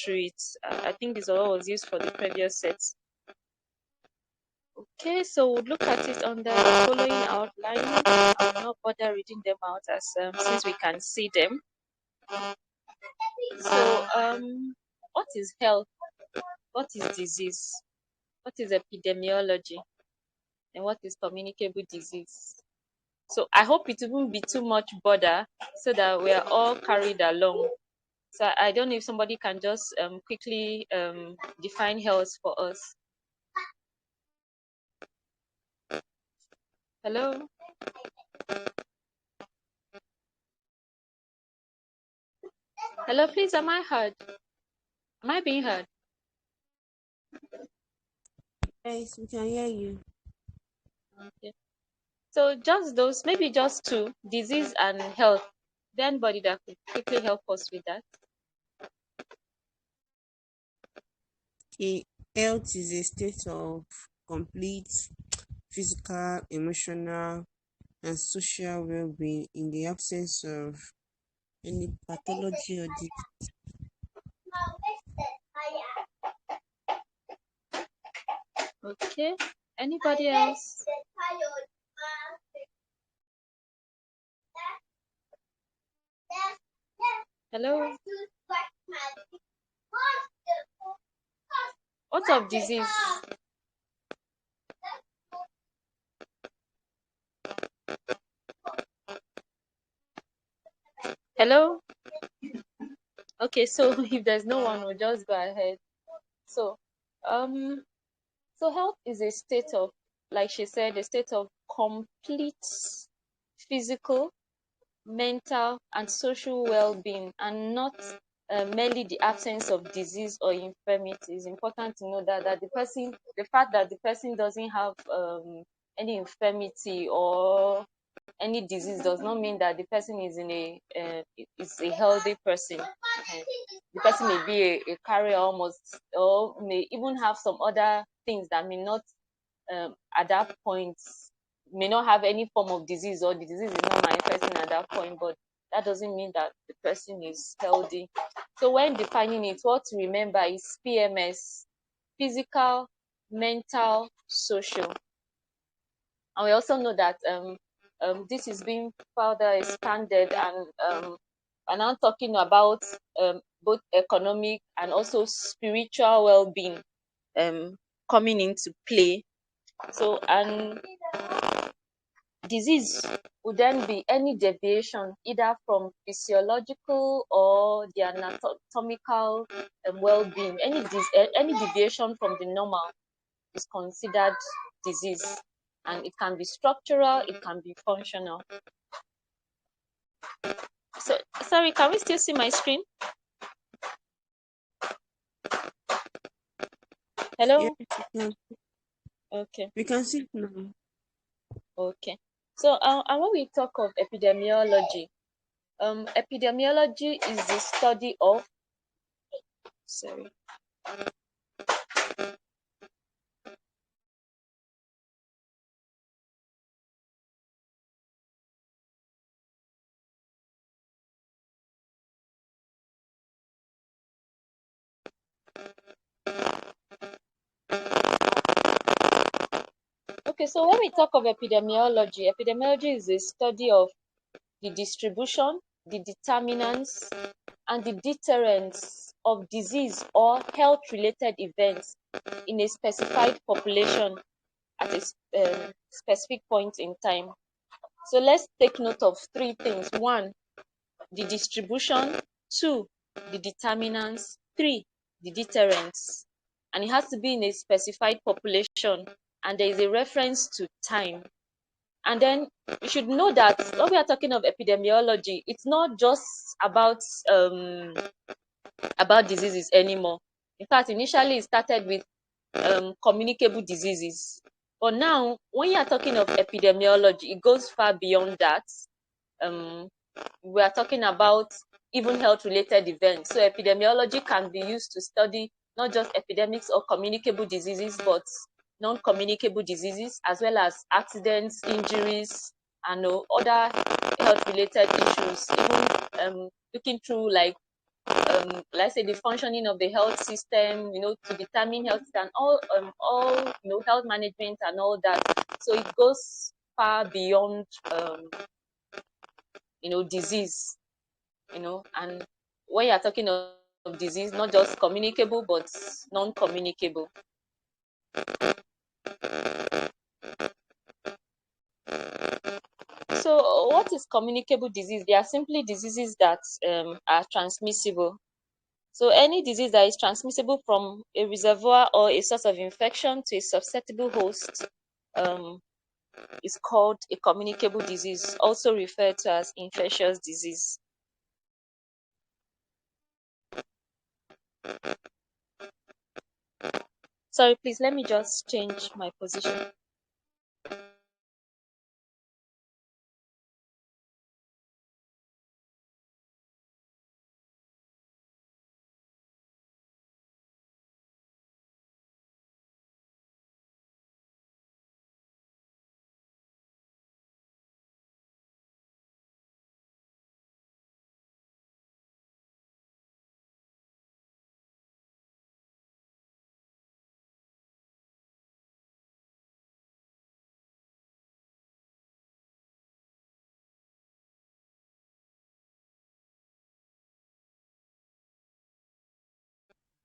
through it. I think this all was used for the previous sets. Okay, so we'll look at it under the following outline. I will not bother reading them out as since we can see them. So, what is health? What is disease? What is epidemiology? And what is communicable disease? So I hope it won't be too much bother so that we are all carried along. So I don't know if somebody can just quickly define health for us. Hello? Hello, please, am I heard? Am I being heard? Yes, we can hear you. Okay. So just those, maybe just two, disease and health. Is there anybody that could quickly help us with that? Okay. Health is a state of complete physical, emotional, and social well-being in the absence of any pathology or disease. Okay. Anybody else? Hello? What of disease? Hello? Okay, so if there's no one, we'll just go ahead. So, um, so health is a state of, like she said, a state of complete physical, mental, and social well-being, and not merely the absence of disease or infirmity. It's important to know that the fact that the person doesn't have any infirmity or any disease does not mean that the person is a healthy person. The person may be a carrier almost, or may even have some other things that may not at that point may not have any form of disease, or the disease is not manifesting at that point, but that doesn't mean that the person is healthy. So when defining it, what to remember is PMS: physical, mental, social. And we also know that this is being further expanded, and we're now talking about both economic and also spiritual well-being coming into play. So, and disease would then be any deviation either from physiological or the anatomical well-being. Any deviation from the normal is considered disease, and it can be structural, it can be functional. So, sorry, can we still see my screen? Yes, Hello? Okay. we can see it now. Okay. So, and when we talk of epidemiology, epidemiology is the study of, sorry. Okay, so when we talk of epidemiology, epidemiology is the study of the distribution, the determinants, and the deterrence of disease or health-related events in a specified population at a specific point in time. So let's take note of three things. One, the distribution. Two, the determinants. Three, the deterrence. And it has to be in a specified population, and there is a reference to time. And then you should know that when we are talking of epidemiology, it's not just about diseases anymore. In fact, initially it started with communicable diseases. But now, when you are talking of epidemiology, it goes far beyond that. We are talking about even health-related events. So epidemiology can be used to study not just epidemics or communicable diseases, but non-communicable diseases, as well as accidents, injuries, and other health-related issues. Even looking through like let's say the functioning of the health system, to determine health and all health management and all that. So it goes far beyond disease, and when you're talking of disease, not just communicable but non-communicable. So what is communicable disease? They are simply diseases that are transmissible. So any disease that is transmissible from a reservoir or a source of infection to a susceptible host um, is called a communicable disease, also referred to as infectious disease. Sorry, please let me just change my position.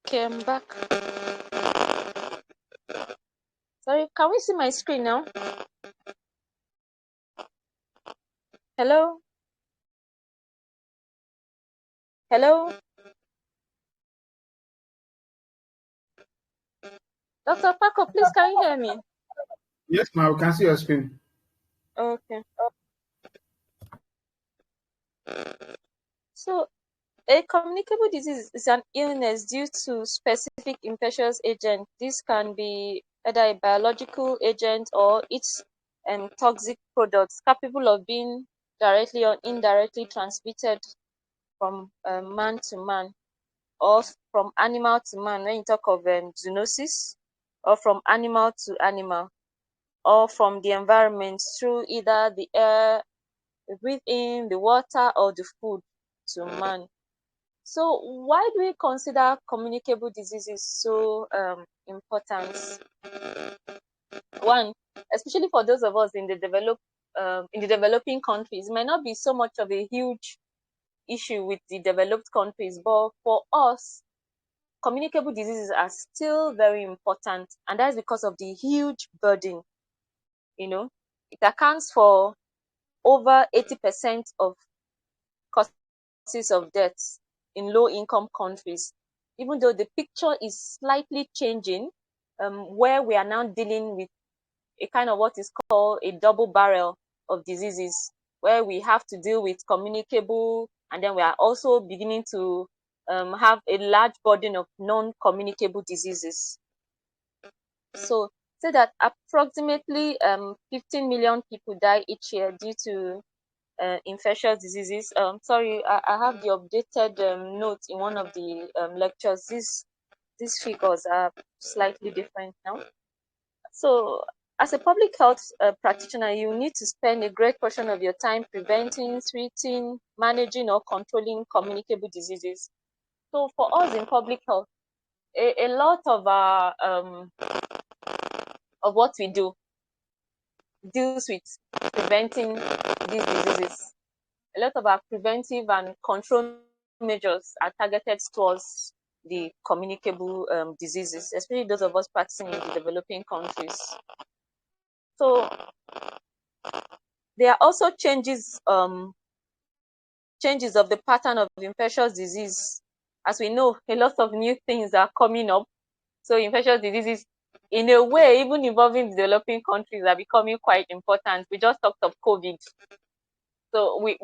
Okay, I'm back. Sorry, can we see my screen now? Hello? Hello? Dr. Paco, please, can you hear me? Yes, ma'am, we can see your screen. Okay. So, a communicable disease is an illness due to specific infectious agent. This can be either a biological agent or its toxic products capable of being directly or indirectly transmitted from man to man, or from animal to man when you talk of zoonosis, or from animal to animal, or from the environment through either the air we breathe in, the water, or the food to man. So why do we consider communicable diseases so important? One, especially for those of us in the developing countries, it might not be so much of a huge issue with the developed countries, but for us, communicable diseases are still very important, and that's because of the huge burden. It accounts for over 80% of causes of death in low-income countries, even though the picture is slightly changing, where we are now dealing with a kind of what is called a double barrel of diseases, where we have to deal with communicable, and then we are also beginning to have a large burden of non-communicable diseases. So, say that approximately 15 million people die each year due to infectious diseases. Sorry, I have the updated notes in one of the lectures. These figures are slightly different now. So, as a public health practitioner, you need to spend a great portion of your time preventing, treating, managing, or controlling communicable diseases. So, for us in public health, a lot of our of what we do deals with preventing these diseases. A lot of our preventive and control measures are targeted towards the communicable diseases, especially those of us practicing in the developing countries. So there are also changes of the pattern of infectious disease. As we know, a lot of new things are coming up. So infectious diseases, in a way, even involving the developing countries, are becoming quite important. We just talked of COVID. So we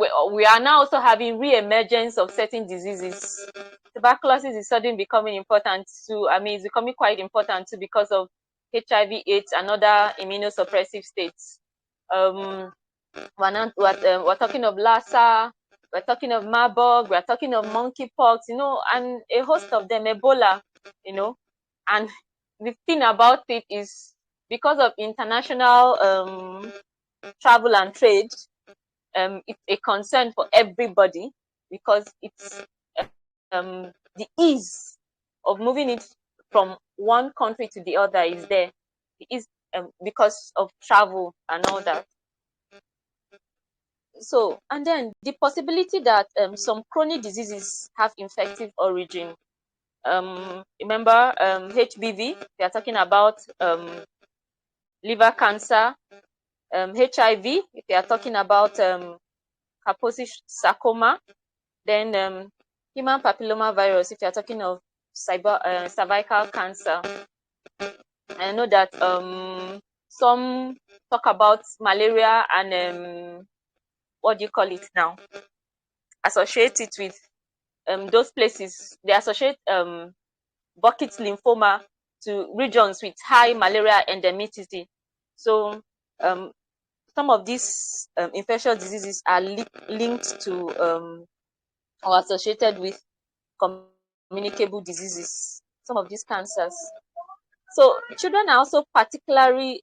are now also having re-emergence of certain diseases. Tuberculosis is suddenly becoming important too. I mean, it's becoming quite important too because of HIV/AIDS and other immunosuppressive states. We're talking of Lassa, we're talking of Marburg, we're talking of monkeypox, and a host of them, Ebola, and the thing about it is because of international travel and trade, it's a concern for everybody because it's the ease of moving it from one country to the other is there. The ease, because of travel and all that. So, and then the possibility that some chronic diseases have infective origin. Remember HBV, we are talking about liver cancer, HIV, if you are talking about Kaposi sarcoma, then human papilloma virus, if you are talking of cervical cancer. I know that some talk about malaria and what do you call it now? Associate it with those places. They associate bucket lymphoma to regions with high malaria endemicity. So some of these infectious diseases are linked to or associated with communicable diseases, some of these cancers. So children are also particularly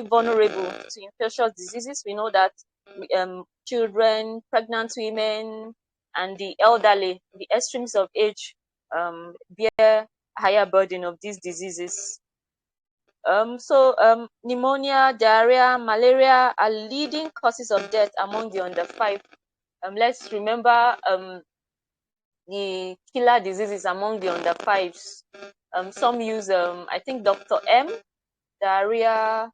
vulnerable to infectious diseases. We know that children, pregnant women, and the elderly, the extremes of age, bear higher burden of these diseases. Pneumonia, diarrhea, malaria are leading causes of death among the under 5. Let's remember the killer diseases among the under 5s. Some use, I think, Dr. M, diarrhea,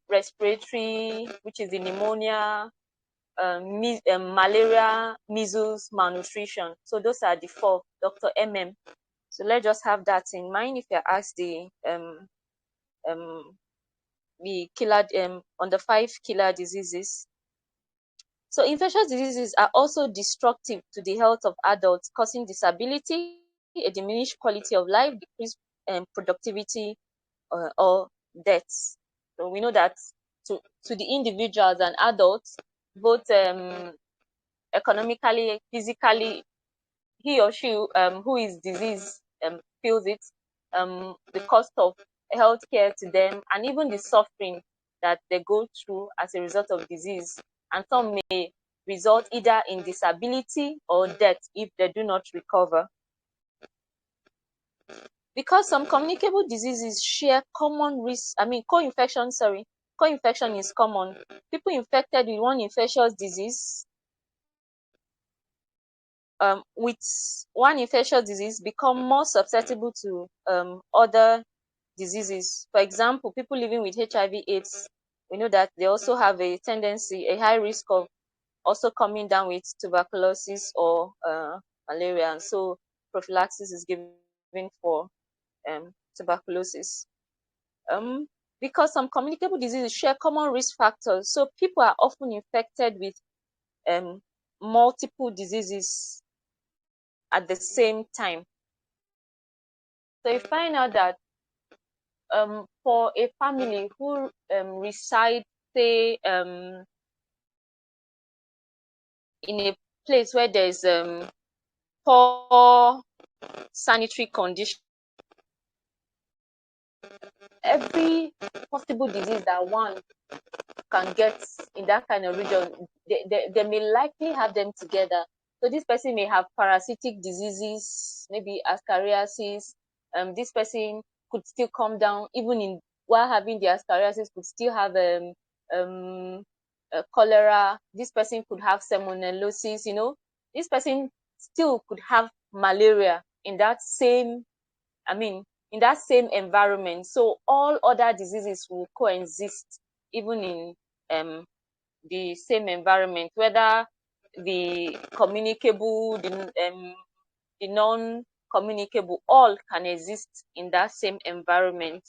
respiratory, which is the pneumonia, malaria, measles, malnutrition. So those are the 4, Dr. MM. So let's just have that in mind if you're asked the killer under 5 killer diseases. So infectious diseases are also destructive to the health of adults, causing disability, a diminished quality of life, decreased productivity, or deaths. So we know that to the individuals and adults, both economically, physically, he or she who is diseased feels it, the cost of healthcare to them, and even the suffering that they go through as a result of disease. And some may result either in disability or death if they do not recover. Because some communicable diseases share common risks, co-infection is common. People infected with one infectious disease with one infectious disease become more susceptible to other diseases. For example, people living with HIV/AIDS, we know that they also have a high risk of also coming down with tuberculosis or malaria. And so prophylaxis is given for tuberculosis. Because some communicable diseases share common risk factors, so people are often infected with multiple diseases at the same time. So you find out that for a family who reside, say, in a place where there's poor sanitary condition, every possible disease that one can get in that kind of region, they may likely have them together. So this person may have parasitic diseases, maybe ascariasis. This person could still come down, even in while having the ascariasis, could still have cholera. This person could have salmonellosis. This person still could have malaria in that same, in that same environment. So all other diseases will coexist even in the same environment, whether the communicable, the non-communicable, all can exist in that same environment.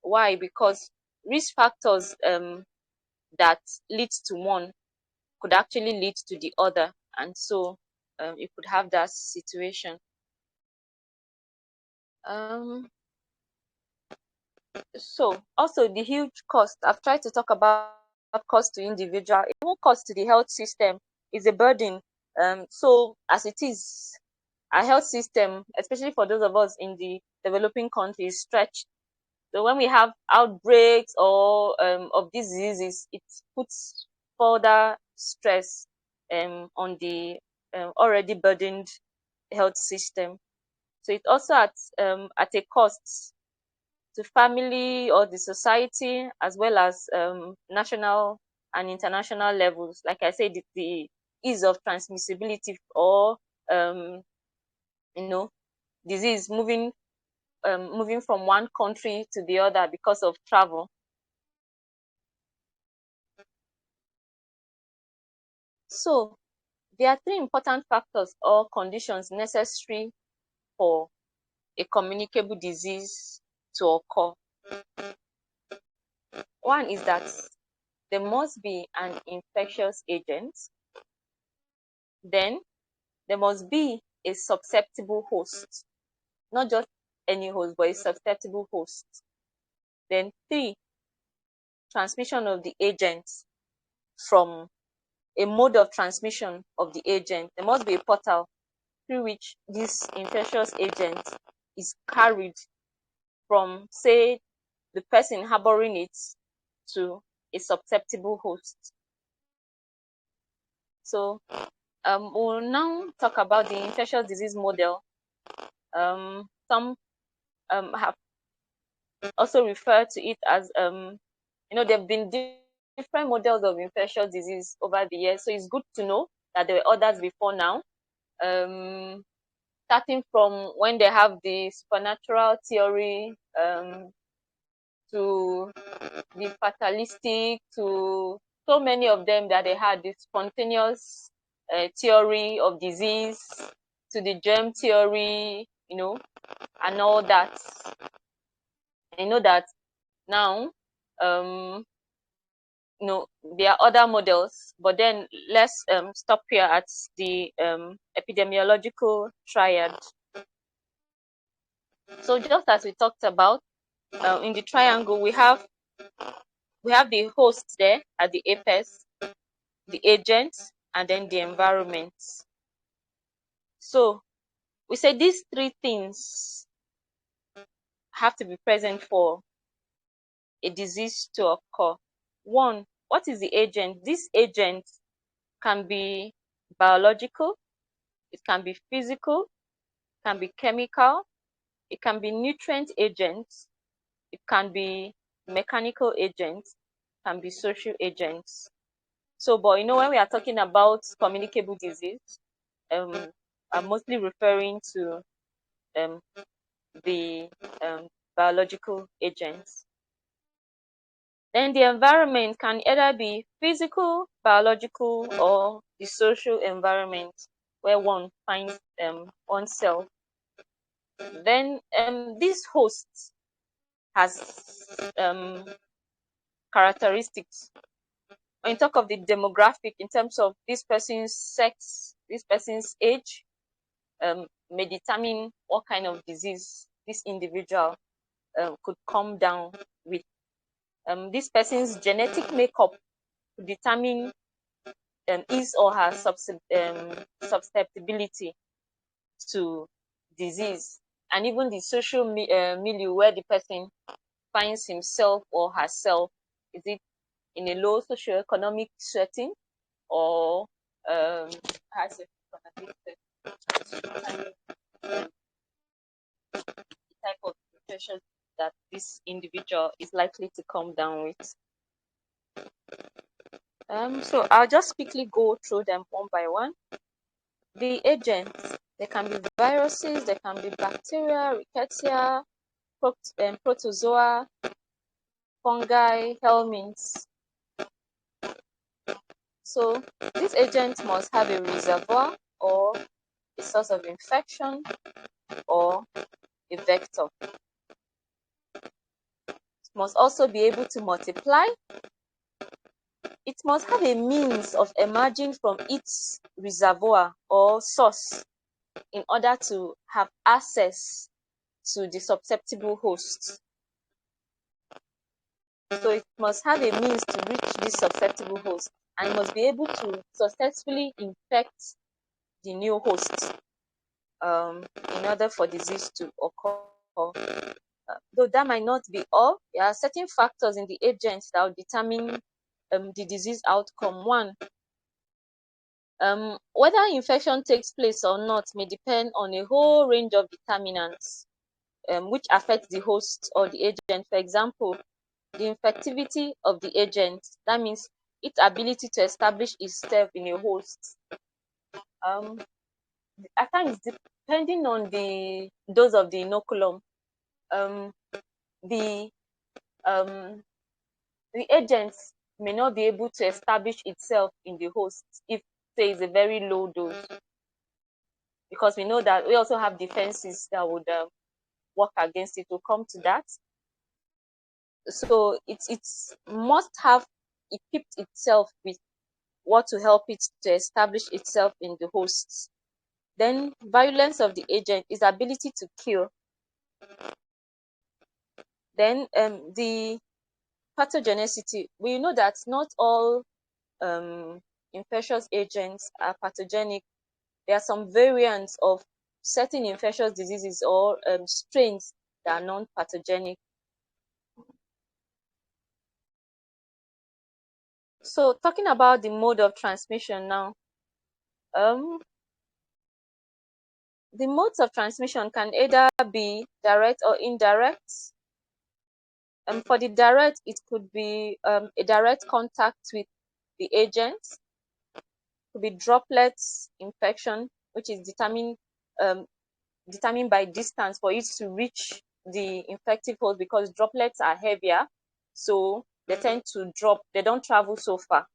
Why? Because risk factors that leads to one could actually lead to the other, and so you could have that situation. So also the huge cost. I've tried to talk about cost to individual, even cost to the health system is a burden. So as it is, our health system, especially for those of us in the developing countries, stretched. So when we have outbreaks or of diseases, it puts further stress on the already burdened health system. So it's also at a cost to family or the society, as well as national and international levels. Like I said, the ease of transmissibility, or um, you know disease moving from one country to the other because of travel. So there are three important factors or conditions necessary for a communicable disease to occur. One is that there must be an infectious agent. Then there must be a susceptible host, not just any host, but a susceptible host. Then three, transmission of the agent from a mode of transmission of the agent. There must be a portal through which this infectious agent is carried from, say, the person harboring it to a susceptible host. So we'll now talk about the infectious disease model. Some have also referred to it as there have been different models of infectious disease over the years. So it's good to know that there were others before now. Starting from when they have the supernatural theory, to the fatalistic, to so many of them that they had the spontaneous theory of disease, to the germ theory, and all that. I know that now, there are other models, but then let's stop here at the epidemiological triad. So just as we talked about, in the triangle, we have the host there at the apex, the agent, and then the environment. So we say these three things have to be present for a disease to occur. One, what is the agent? This agent can be biological, it can be physical, it can be chemical, it can be nutrient agents, it can be mechanical agents, it can be social agents. So, but when we are talking about communicable disease, I'm mostly referring to the biological agents. Then the environment can either be physical, biological, or the social environment where one finds oneself. Then this host has characteristics. When you talk of the demographic in terms of this person's sex, this person's age, may determine what kind of disease this individual could come down with. This person's genetic makeup could determine his or her susceptibility to disease, and even the social milieu where the person finds himself or herself. Is it in a low socioeconomic setting, or has a type of infection that this individual is likely to come down with? So I'll just quickly go through them one by one. The agents, they can be viruses, they can be bacteria, rickettsia, protozoa, fungi, helminths. So this agent must have a reservoir, or a source of infection, or a vector. It must also be able to multiply. It must have a means of emerging from its reservoir or source in order to have access to the susceptible host. So it must have a means to reach this susceptible host, and must be able to successfully infect the new host in order for disease to occur. Though that might not be all, there are certain factors in the agents that will determine the disease outcome. One, Whether infection takes place or not may depend on a whole range of determinants, which affect the host or the agent. For example, the infectivity of the agent, that means its ability to establish itself in a host. At times, depending on the dose of the inoculum, um, the um, the agent may not be able to establish itself in the host if, say, it's a very low dose, because we know that we also have defenses that would work against it. Will come to that. So it must have equipped itself with what to help it to establish itself in the host. Then violence of the agent is ability to kill. Then the pathogenicity. We know that not all infectious agents are pathogenic. There are some variants of certain infectious diseases or strains that are non-pathogenic. So talking about the mode of transmission now, the modes of transmission can either be direct or indirect. For the direct, it could be a direct contact with the agent, could be droplets infection, which is determined by distance for it to reach the infective host, because droplets are heavier, so they tend to drop, they don't travel so far.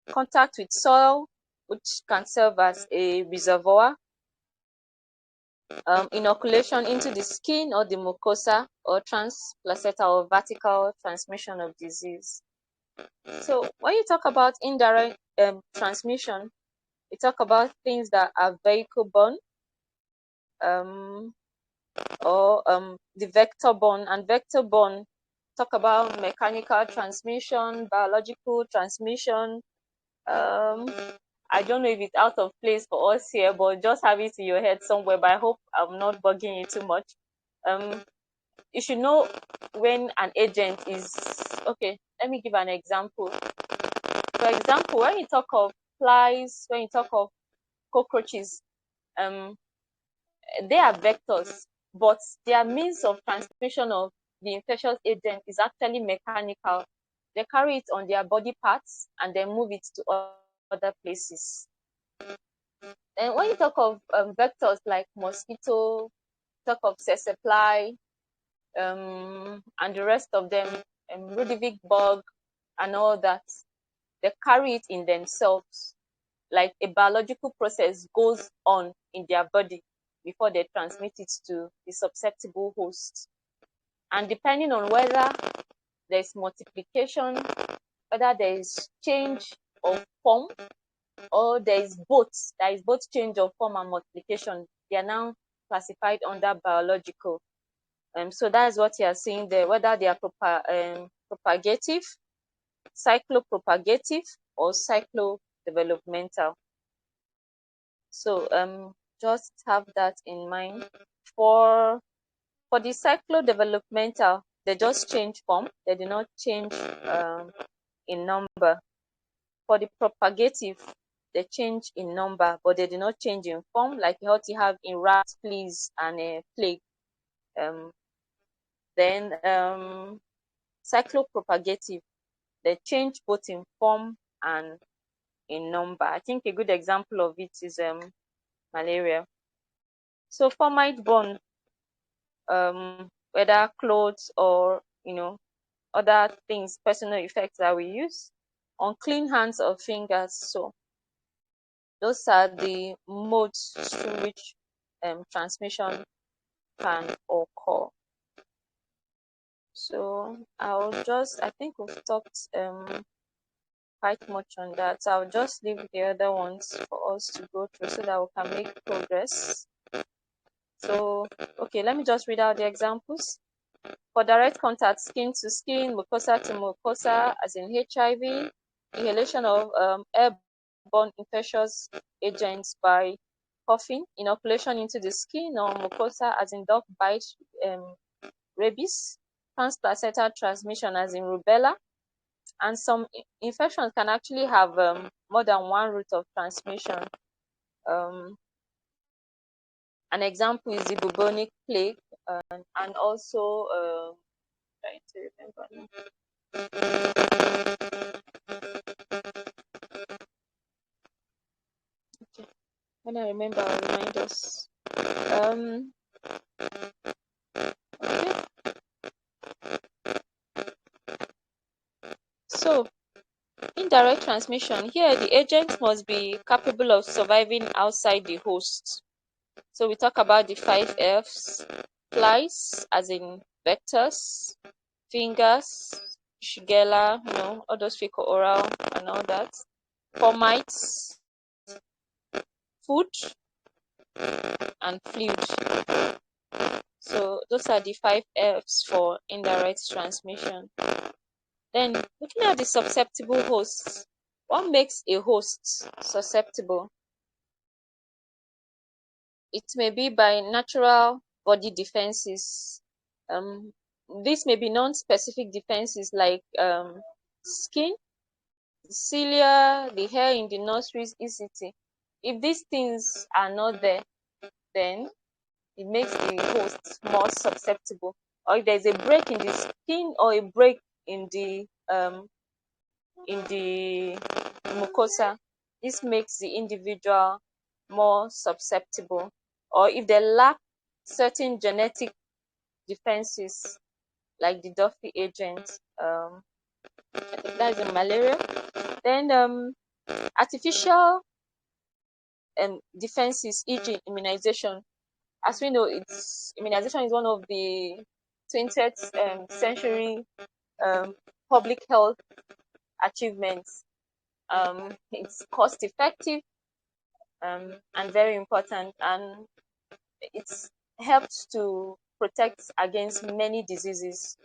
Contact with soil, which can serve as a reservoir. Inoculation into the skin or the mucosa, or transplacental or vertical transmission of disease. So when you talk about indirect transmission, we talk about things that are vehicle-borne, or the vector-borne. And vector-borne talk about mechanical transmission, biological transmission. I don't know if it's out of place for us here, but just have it in your head somewhere. But I hope I'm not bugging you too much. You should know when an agent is okay. Let me give an example. For example, when you talk of flies, when you talk of cockroaches, they are vectors, but their means of transmission of the infectious agent is actually mechanical. They carry it on their body parts and then move it to other places. And when you talk of vectors like mosquito, talk of tsetse and the rest of them, Ludovic bug and all that, they carry it in themselves. Like a biological process goes on in their body before they transmit it to the susceptible host. And depending on whether there's multiplication, whether there is change of form, or there is both change of form and multiplication, they are now classified under biological. So that's what you are seeing there, whether they are propagative, cyclopropagative, or cyclodevelopmental. So just have that in mind. For the cyclodevelopmental, they just change form, they do not change in number. For the propagative, they change in number, but they do not change in form, like what you have in rats, fleas, and plague. Then cyclopropagative, they change both in form and in number. I think a good example of it is malaria. So fomite-borne, whether clothes or other things, personal effects that we use, unclean hands or fingers. So those are the modes through which transmission can occur. So I think we've talked quite much on that. So I'll just leave the other ones for us to go through so that we can make progress. So, okay, let me just read out the examples. For direct contact, skin to skin, mucosa to mucosa, as in HIV, inhalation of airborne infectious agents by coughing, inoculation into the skin or mucosa, as in dog bite, rabies, transplacental transmission, as in rubella, And some infections can actually have more than one route of transmission. Um, an example is the bubonic plague, and also trying to remember. Okay. When I remember, I'll remind us. Um, okay. So, indirect transmission. Here, the agent must be capable of surviving outside the host. So we talk about the 5 Fs: flies, as in vectors; fingers, Shigella, all those fecal oral and all that; termites, food, and fluid. So those are the 5 Fs for indirect transmission. Then looking at the susceptible hosts, what makes a host susceptible? It may be by natural body defenses. Um, this may be non-specific defenses like skin, cilia, the hair in the nostrils, etc. If these things are not there, then it makes the host more susceptible. Or if there's a break in the skin or a break in the mucosa, this makes the individual more susceptible. Or if they lack certain genetic defenses, like the Duffy agent, I think that is in malaria. Then artificial defenses, e.g., immunization. As we know, immunization is one of the 20th century public health achievements. It's cost effective and very important, and it's helped to protect against many diseases.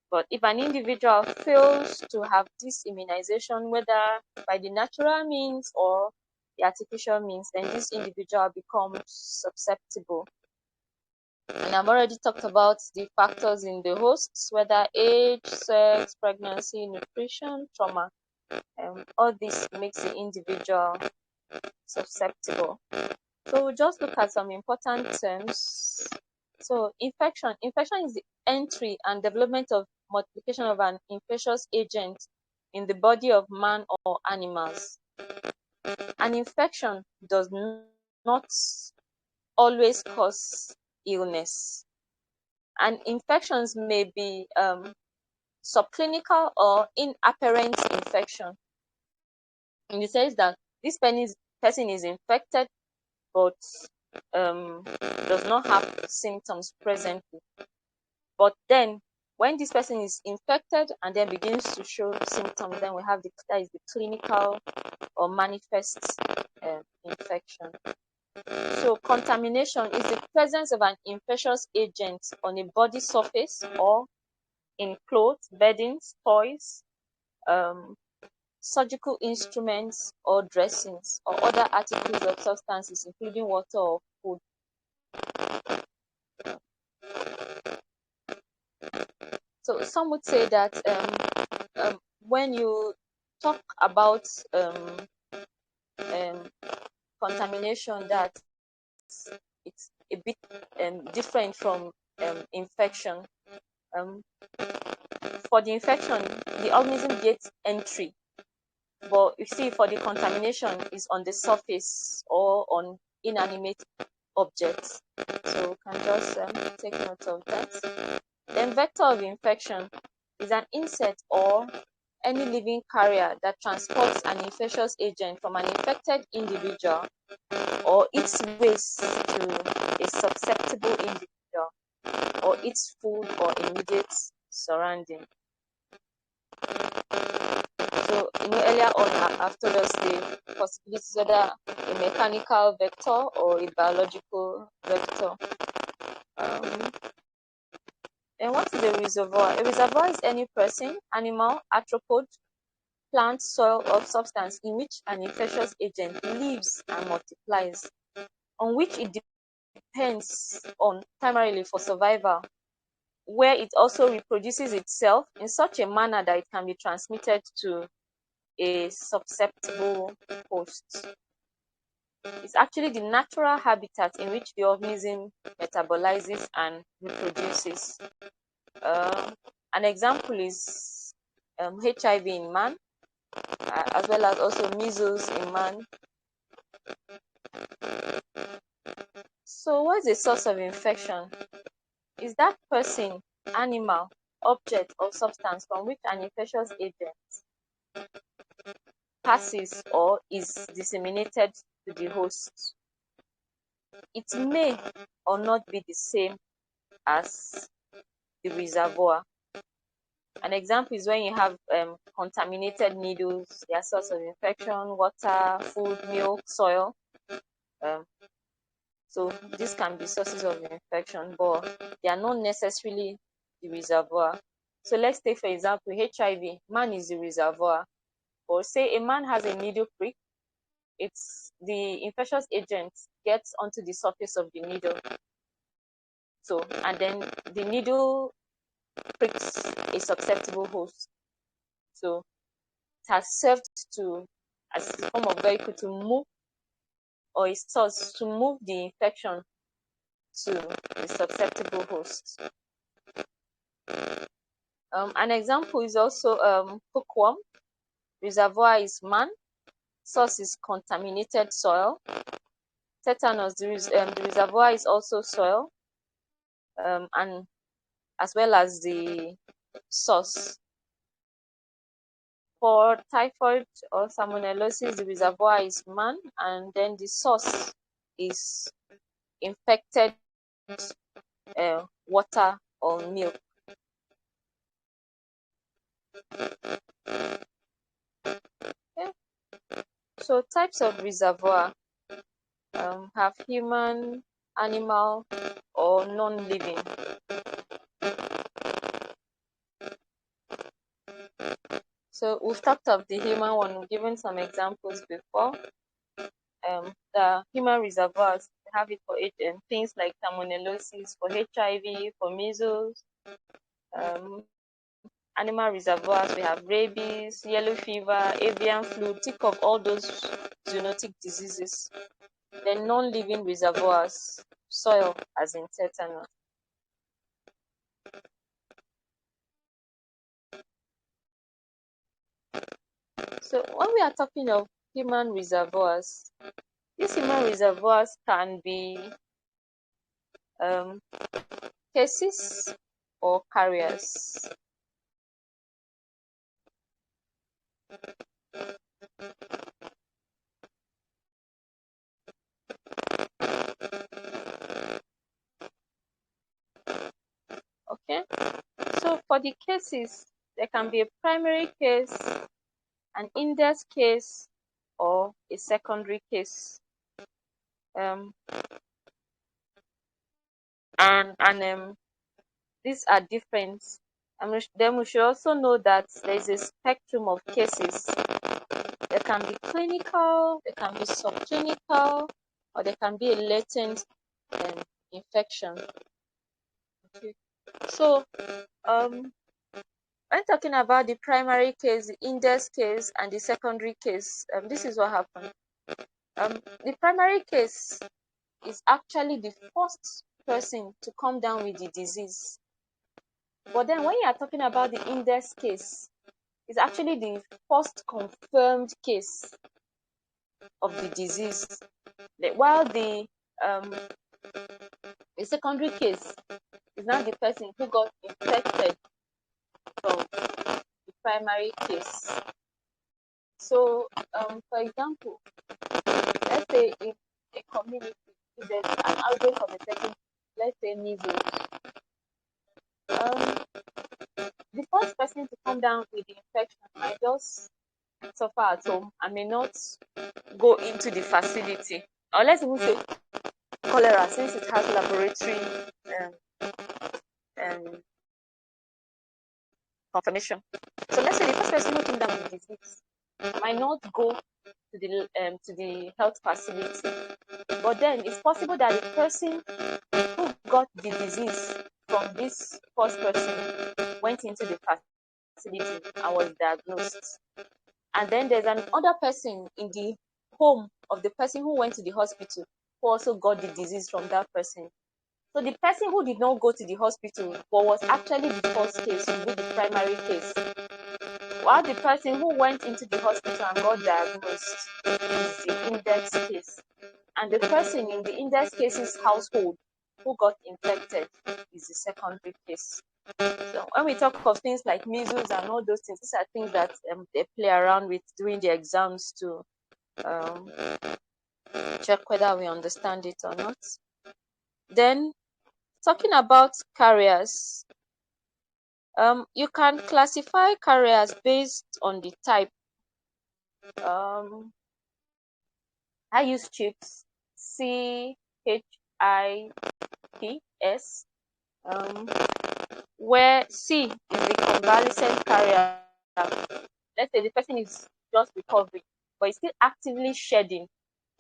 But if an individual fails to have this immunization, whether by the natural means or the artificial means, then this individual becomes susceptible. And I've already talked about the factors in the hosts, whether age, sex, pregnancy, nutrition, trauma. All this makes the individual susceptible. So we'll just look at some important terms. So infection. Infection is the entry and development of multiplication of an infectious agent in the body of man or animals. An infection does not always cause illness. And infections may be subclinical or inapparent infection, in the sense that this person is infected but does not have symptoms presently. But then, when this person is infected and then begins to show symptoms, then we have that is the clinical or manifest infection. So, contamination is the presence of an infectious agent on a body surface or in clothes, beddings, toys, surgical instruments or dressings, or other articles of substances, including water or food. So some would say that when you talk about contamination, that it's a bit different from infection. Um, for the infection, the organism gets entry, but you see, for the contamination, is on the surface or on inanimate objects. So we can just take note of that. Then vector of infection is an insect or any living carrier that transports an infectious agent from an infected individual or its waste to a susceptible individual or its food or immediate surrounding. So, earlier on, I've told us the possibilities, whether a mechanical vector or a biological vector. And what is a reservoir? A reservoir is any person, animal, arthropod, plant, soil, or substance in which an infectious agent lives and multiplies, on which it depends on primarily for survival, where it also reproduces itself in such a manner that it can be transmitted to a susceptible host. It's actually the natural habitat in which the organism metabolizes and reproduces. An example is HIV in man, as well as also measles in man. So what's the source of infection? Is that person, animal, object, or substance from which an infectious agent passes or is disseminated to the host. It may or not be the same as the reservoir. An example is when you have contaminated needles, their source of infection, water, food, milk, soil. Um, so these can be sources of infection, but they are not necessarily the reservoir. So let's take, for example, HIV. Man is the reservoir. Or say a man has a needle prick, it's the infectious agent gets onto the surface of the needle. So, and then the needle pricks a susceptible host. So it has served to as a form of vehicle to move, or a source to move the infection to the susceptible host. An example is also hookworm. Reservoir is man, source is contaminated soil. Tetanus, the reservoir is also soil, and as well as the source. For typhoid or salmonellosis, the reservoir is man, and then the source is infected water or milk. Okay. So types of reservoir have human, animal, or non-living. So we've talked of the human one, we've given some examples before. The human reservoirs, we have it for things like salmonellosis, for HIV, for measles. Animal reservoirs, we have rabies, yellow fever, avian flu, think of all those zoonotic diseases. Then non-living reservoirs, soil as in tetanus. So when we are talking of human reservoirs, these human reservoirs can be cases or carriers. Okay, so for the cases, there can be a primary case, an index case, or a secondary case. And these are different. And then we should also know that there is a spectrum of cases. There can be clinical, there can be subclinical, or there can be a latent infection. Okay. So when talking about the primary case, the index case, and the secondary case, this is what happened. The primary case is actually the first person to come down with the disease. But then when you are talking about the index case, it's actually the first confirmed case of the disease. While the secondary case is not the person who got infected from the primary case. So, for example, let's say in a community, if there's an outbreak of a certain, let's say measles, the first person to come down with the infection might just suffer at home and may not go into the facility. Or let's even say cholera, since it has laboratory confirmation. So let's say the first person who came down with the disease might not go to the health facility, but then it's possible that the person who got the disease from this first person went into the facility and was diagnosed. And then there's another person in the home of the person who went to the hospital who also got the disease from that person. So the person who did not go to the hospital but was actually the first case will be the primary case, while the person who went into the hospital and got diagnosed is the index case. And the person in the index case's household who got infected is the secondary case. So when we talk of things like measles and all those things, these are things that they play around with during the exams to um, check whether we understand it or not. Then, talking about carriers, you can classify carriers based on the type. Um, I use chips, CHIPS, where C is the convalescent carrier. Let's say the person is just recovering, but is still actively shedding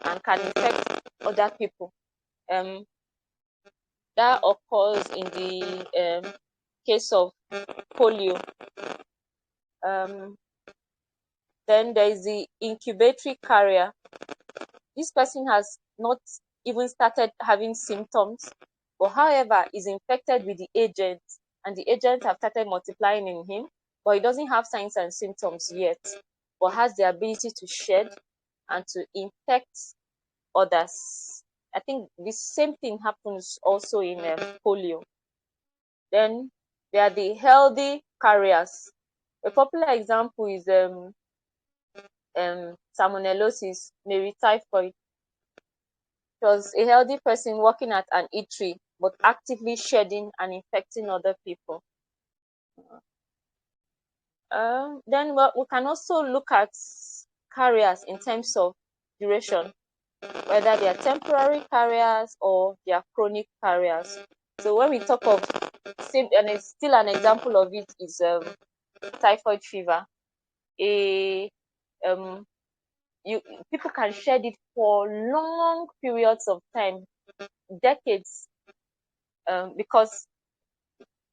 and can infect other people. That occurs in the case of polio. Then there is the incubatory carrier. This person has not even started having symptoms, but however is infected with the agent, and the agent have started multiplying in him, but he doesn't have signs and symptoms yet, but has the ability to shed and to infect others. I think the same thing happens also in polio. Then there are the healthy carriers. A popular example is salmonellosis, maybe typhoid. It was a healthy person working at an eatery, but actively shedding and infecting other people. Then we can also look at carriers in terms of duration, whether they are temporary carriers or they are chronic carriers. So when we talk of and it's still an example of it is typhoid fever. Um, people can shed it for long periods of time, decades, because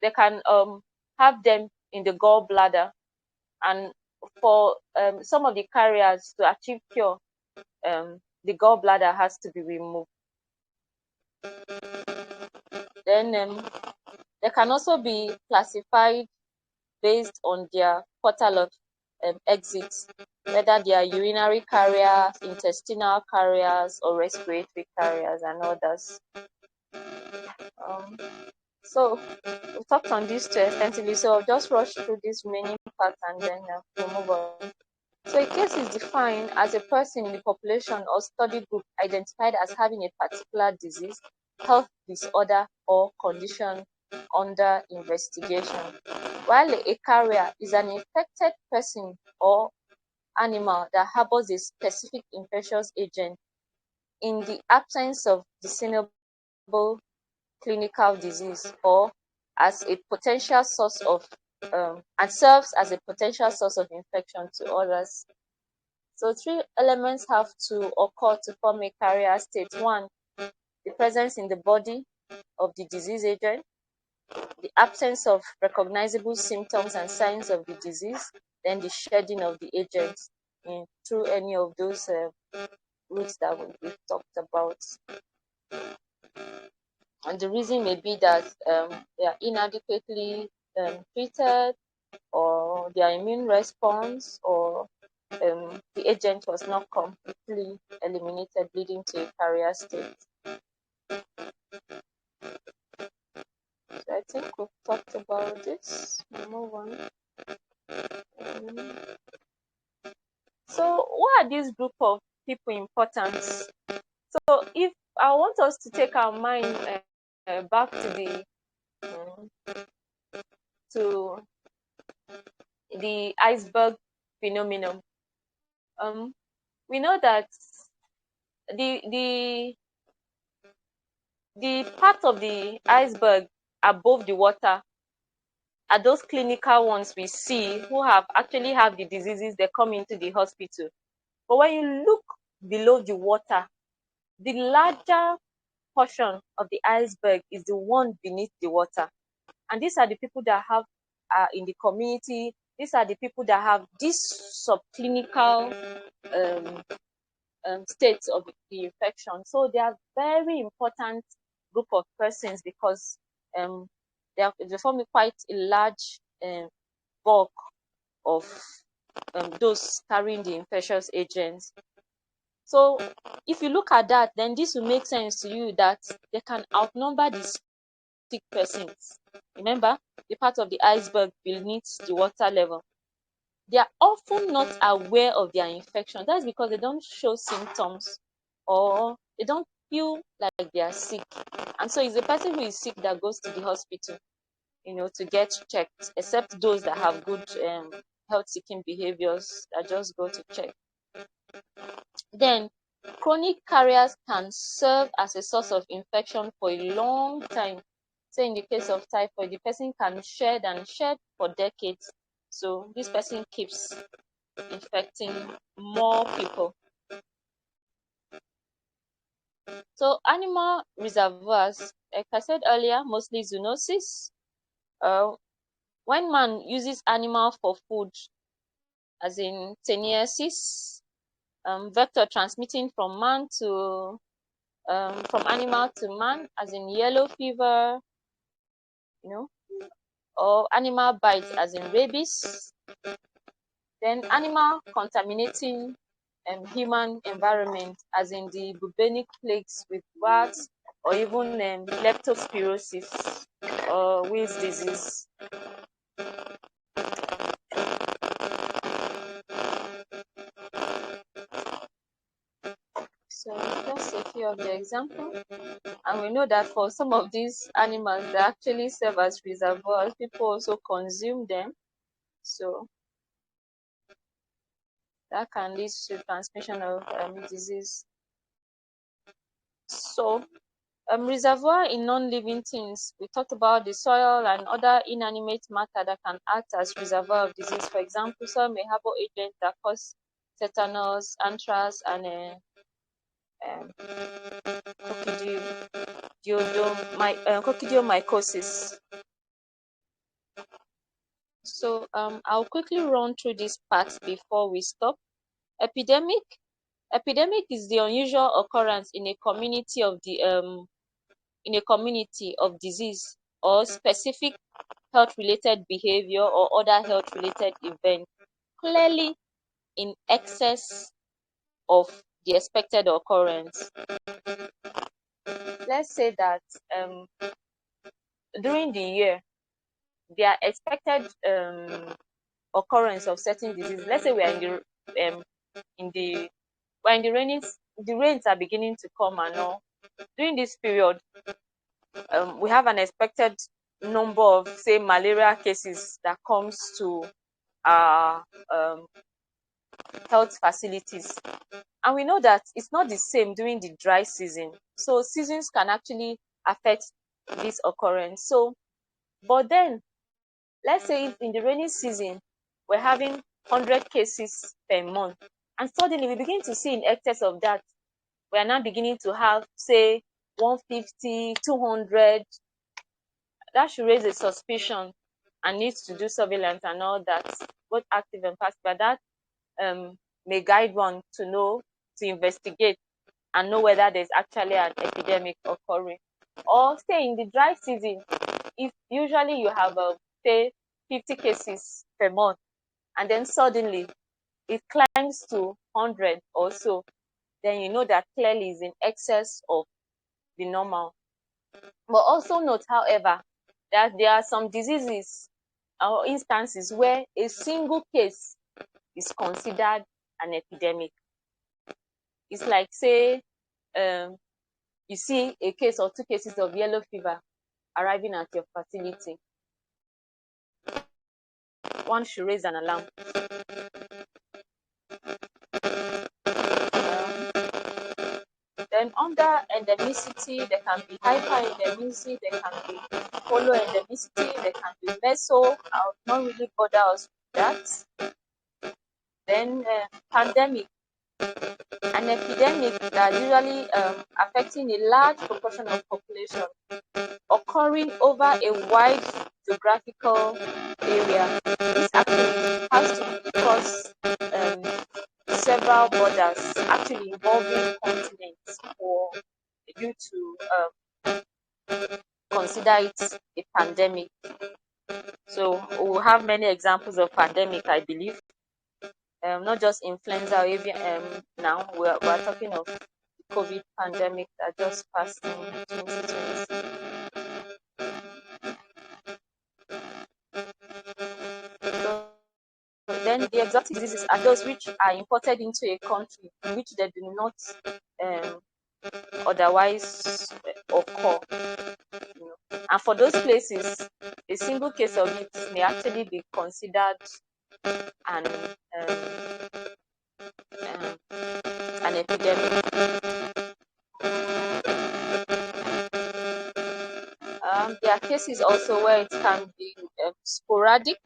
they can have them in the gallbladder, and for some of the carriers to achieve cure, the gallbladder has to be removed. Then they can also be classified based on their portal of exits, whether they are urinary carriers, intestinal carriers, or respiratory carriers, and others. So we talked on this too extensively, so I'll just rush through this remaining part and then we'll move on. So a case is defined as a person in the population or study group identified as having a particular disease, health disorder, or condition under investigation, while a carrier is an infected person or animal that harbors a specific infectious agent in the absence of discernible clinical disease, or as a potential source of and serves as a potential source of infection to others. So three elements have to occur to form a carrier state. One, the presence in the body of the disease agent, the absence of recognizable symptoms and signs of the disease, then the shedding of the agent through any of those routes that we've talked about. And the reason may be that they are inadequately treated, or their immune response, or the agent was not completely eliminated, leading to a carrier state. So I think we've talked about this. We'll move on. So why are this group of people important? So if I want us to take our mind back to the iceberg phenomenon, we know that the the the part of the iceberg above the water are those clinical ones we see who actually have the diseases. They come into the hospital, but when you look below the water, the larger portion of the iceberg is the one beneath the water. And these are the people that have in the community. These are the people that have this subclinical states of the infection. So they are very important group of persons because they form quite a large bulk of those carrying the infectious agents. So if you look at that, then this will make sense to you that they can outnumber the sick persons. Remember, the part of the iceberg beneath the water level. They are often not aware of their infection. That's because they don't show symptoms or they don't feel like they are sick. And so it's the person who is sick that goes to the hospital, to get checked, except those that have good health-seeking behaviors that just go to check. Then, chronic carriers can serve as a source of infection for a long time. So in the case of typhoid, the person can shed and shed for decades. So this person keeps infecting more people. So animal reservoirs, like I said earlier, mostly zoonosis. When man uses animal for food, as in teniasis, vector transmitting from from animal to man, as in yellow fever, or animal bites, as in rabies. Then animal contaminating human environment, as in the bubonic plagues with rats, or even leptospirosis or Wills disease. So just a few of the examples. And we know that for some of these animals, they actually serve as reservoirs. People also consume them. So that can lead to transmission of disease. So reservoir in non-living things. We talked about the soil and other inanimate matter that can act as reservoir of disease. For example, soil may harbor agents that cause tetanus, anthrax, and coccidiomycosis. So I'll quickly run through this part before we stop. Epidemic. Epidemic is the unusual occurrence in a community of disease or specific health-related behavior or other health-related event, clearly in excess of the expected occurrence. Let's say that during the year, their expected occurrence of certain diseases. Let's say we are in the rains are beginning to come and all. During this period, we have an expected number of, say, malaria cases that comes to our health facilities. And we know that it's not the same during the dry season. So seasons can actually affect this occurrence. So, but then, let's say if in the rainy season, we're having 100 cases per month, and suddenly we begin to see in excess of that, we are now beginning to have, say, 150, 200. That should raise a suspicion and needs to do surveillance and all that, both active and passive. But that may guide one to know, to investigate and know whether there's actually an epidemic occurring. Or say in the dry season, if usually you have say 50 cases per month, and then suddenly it climbs to 100 or so, then you know that clearly is in excess of the normal. But also note, however, that there are some diseases or instances where a single case is considered an epidemic. It's like, say, you see a case or two cases of yellow fever arriving at your facility. One should raise an alarm. Then under endemicity, there can be hyper-endemicity, there can be holo-endemicity, there can be meso. I'll not really bother us with that. Then pandemic, an epidemic that usually affecting a large proportion of population, occurring over a wide geographical area, this actually has to cross several borders, actually involving continents, for you to consider it a pandemic. So we'll have many examples of pandemic, I believe. Not just influenza or avian. Now we're talking of the COVID pandemic that just passed in 2020. So then the exotic diseases are those which are imported into a country in which they do not um, otherwise occur. And for those places, a single case of it may actually be considered an an epidemic. There are cases also where it can be sporadic.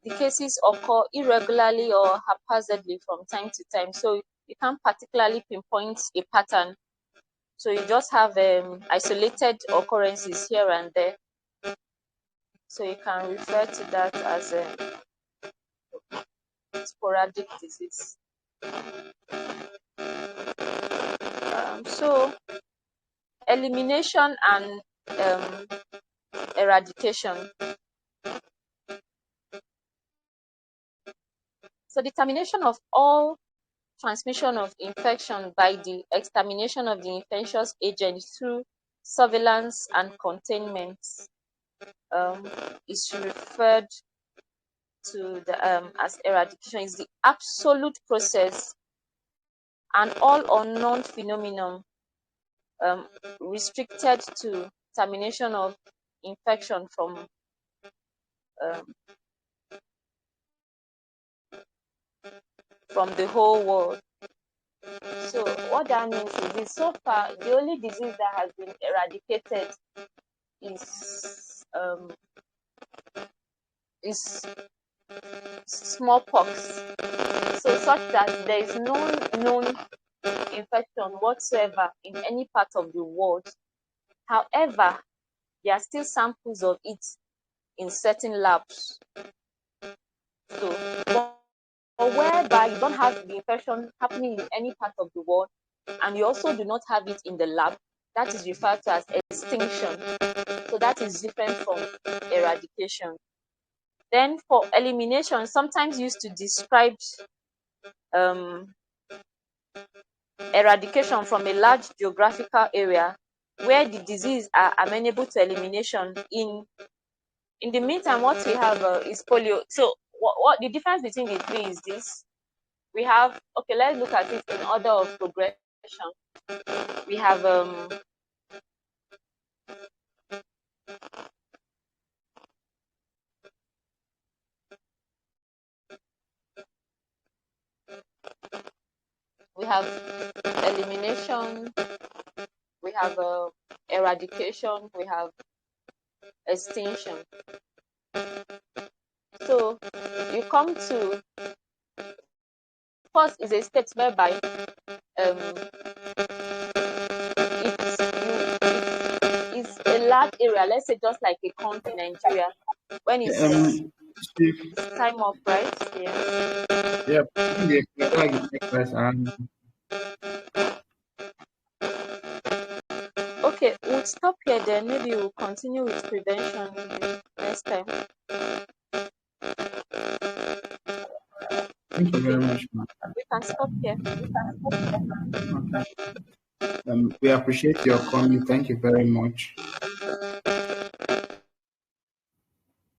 The cases occur irregularly or haphazardly from time to time, so you can't particularly pinpoint a pattern. So you just have isolated occurrences here and there. So you can refer to that as a sporadic disease. So elimination and eradication. So determination of all transmission of infection by the extermination of the infectious agent through surveillance and containment is referred to the as eradication. Is the absolute process and all or none phenomenon restricted to termination of infection um, from the whole world. So what that means is this: so far the only disease that has been eradicated is smallpox. So such that there is no known infection whatsoever in any part of the world. However, there are still samples of it in certain labs. So, but whereby you don't have the infection happening in any part of the world, and you also do not have it in the lab, that is referred to as extinction. So that is different from eradication. Then for elimination, sometimes used to describe eradication from a large geographical area where the disease are amenable to elimination. In the meantime, what we have is polio. So what the difference between the three is this: we have, okay, let's look at it in order of progression. We have elimination, we have eradication, we have extinction. So you come to, first is a state whereby it's a large area, let's say just like a country, Nigeria, when it's Chief, time of right. Yeah. yeah, the flag is next around. Okay, we'll stop here then. Maybe we'll continue with prevention next time. Thank you very Okay, much, ma'am. we can stop here. Okay. We appreciate your comment. Thank you very much.